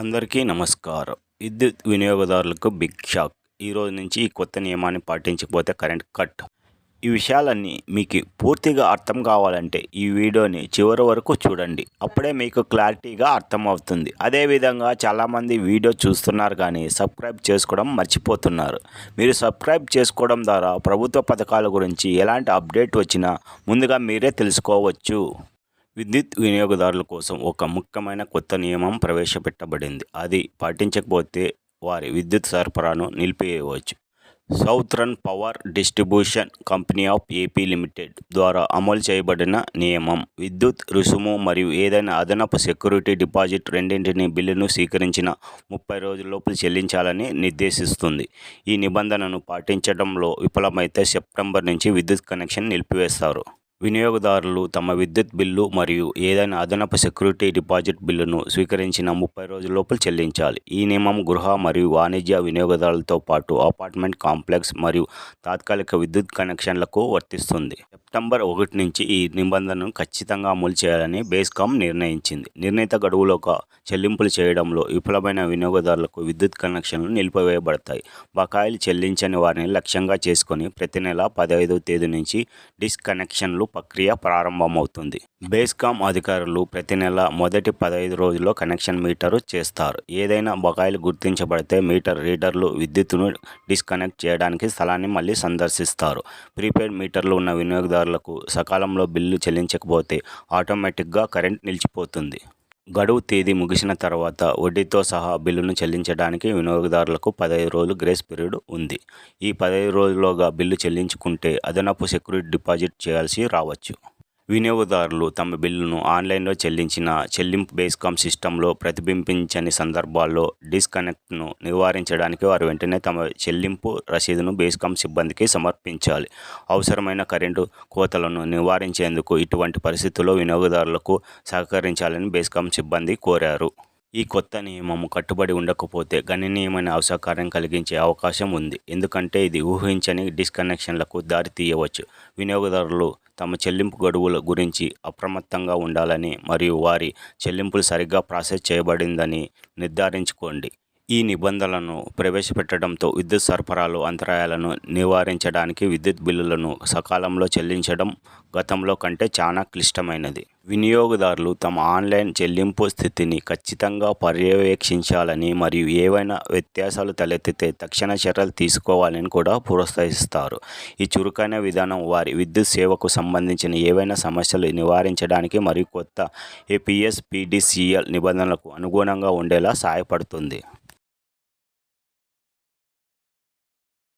అందరికీ నమస్కారం. విద్యుత్ వినియోగదారులకు బిగ్ షాక్. ఈరోజు నుంచి ఈ కొత్త నియమాన్ని పాటించకపోతే కరెంట్ కట్. ఈ విషయాలన్నీ మీకు పూర్తిగా అర్థం కావాలంటే ఈ వీడియోని చివరి వరకు చూడండి. అప్పుడే మీకు క్లారిటీగా అర్థమవుతుంది. అదేవిధంగా చాలామంది వీడియో చూస్తున్నారు కానీ సబ్స్క్రైబ్ చేసుకోవడం మర్చిపోతున్నారు. మీరు సబ్స్క్రైబ్ చేసుకోవడం ద్వారా ప్రభుత్వ పథకాల గురించి ఎలాంటి అప్డేట్ వచ్చినా ముందుగా మీరే తెలుసుకోవచ్చు. విద్యుత్ వినియోగదారుల కోసం ఒక ముఖ్యమైన కొత్త నియమం ప్రవేశపెట్టబడింది. అది పాటించకపోతే వారి విద్యుత్ సరఫరాను నిలిపివేయవచ్చు. Southern power distribution company of AP limited ద్వారా అమలు చేయబడిన నియమం విద్యుత్ రుసుము మరియు ఏదైనా అదనపు సెక్యూరిటీ డిపాజిట్ రెండింటిని బిల్లును స్వీకరించిన 30 రోజుల్లోపు చెల్లించాలని నిర్దేశిస్తుంది. ఈ నిబంధనను పాటించడంలో విఫలమైతే సెప్టెంబర్ నుంచి విద్యుత్ కనెక్షన్ నిలిపివేస్తారు. వినియోగదారులు తమ విద్యుత్ బిల్లు మరియు ఏదైనా అదనపు సెక్యూరిటీ డిపాజిట్ బిల్లును స్వీకరించిన 30 రోజుల్లోపు చెల్లించాలి. ఈ నియమం గృహ మరియు వాణిజ్య వినియోగదారులతో పాటు అపార్ట్మెంట్ కాంప్లెక్స్ మరియు తాత్కాలిక విద్యుత్ కనెక్షన్లకు వర్తిస్తుంది. సెప్టెంబర్ 1 నుంచి ఈ నిబంధనను ఖచ్చితంగా అమలు చేయాలని బేస్కామ్ నిర్ణయించింది. నిర్ణీత గడువులోగా చెల్లింపులు చేయడంలో విఫలమైన వినియోగదారులకు విద్యుత్ కనెక్షన్లు నిలిపివేయబడతాయి. బకాయిలు చెల్లించని వారిని లక్ష్యంగా చేసుకొని ప్రతి నెల 15వ తేదీ నుంచి డిస్కనెక్షన్లు ప్రక్రియ ప్రారంభమవుతుంది. బేస్కామ్ అధికారులు ప్రతి నెల మొదటి 15 రోజుల్లో కనెక్షన్ మీటరు చేస్తారు. ఏదైనా బకాయిలు గుర్తించబడితే మీటర్ రీడర్లు విద్యుత్తును డిస్కనెక్ట్ చేయడానికి స్థలాన్ని మళ్ళీ సందర్శిస్తారు. ప్రీపెయిడ్ మీటర్లు ఉన్న వినియోగదారులకు సకాలంలో బిల్లు చెల్లించకపోతే ఆటోమేటిక్గా కరెంట్ నిలిచిపోతుంది. గడువు తేదీ ముగిసిన తర్వాత వడ్డీతో సహా బిల్లును చెల్లించడానికి వినియోగదారులకు 15 రోజులు గ్రేస్ పీరియడ్ ఉంది. ఈ 15 రోజుల్లోగా బిల్లు చెల్లించుకుంటే అదనపు సెక్యూరిటీ డిపాజిట్ చేయాల్సి రావచ్చు. వినియోగదారులు తమ బిల్లును ఆన్లైన్లో చెల్లించిన చెల్లింపు బేస్కామ్ సిస్టంలో ప్రతిబింబించని సందర్భాల్లో డిస్కనెక్ట్ను నివారించడానికి వారు వెంటనే తమ చెల్లింపు రసీదును బేస్కామ్ సిబ్బందికి సమర్పించాలి. అవసరమైన కరెంటు కోతలను నివారించేందుకు ఇటువంటి పరిస్థితుల్లో వినియోగదారులకు సహకరించాలని బేస్కామ్ సిబ్బంది కోరారు. ఈ కొత్త నియమం కట్టుబడి ఉండకపోతే గణనీయమైన అసౌకర్యం కలిగించే అవకాశం ఉంది. ఎందుకంటే ఇది ఊహించని డిస్కనెక్షన్లకు దారి తీయవచ్చు. వినియోగదారులు తమ చెల్లింపు గడువుల గురించి అప్రమత్తంగా ఉండాలని మరియు వారి చెల్లింపులు సరిగ్గా ప్రాసెస్ చేయబడిందని నిర్ధారించుకోండి. ఈ నిబంధనలను ప్రవేశపెట్టడంతో విద్యుత్ సరఫరాలో అంతరాయాలను నివారించడానికి విద్యుత్ బిల్లులను సకాలంలో చెల్లించడం గతంలో కంటే చాలా క్లిష్టమైనది. వినియోగదారులు తమ ఆన్లైన్ చెల్లింపు స్థితిని ఖచ్చితంగా పర్యవేక్షించాలని మరియు ఏవైనా వ్యత్యాసాలు తలెత్తితే తక్షణ చర్యలు తీసుకోవాలని కూడా ప్రోత్సహిస్తారు. ఈ చురుకైన విధానం వారి విద్యుత్ సేవకు సంబంధించిన ఏవైనా సమస్యలు నివారించడానికి మరియు కొత్త ఏపీఎస్ పీడీసీఎల్ నిబంధనలకు అనుగుణంగా ఉండేలా సహాయపడుతుంది.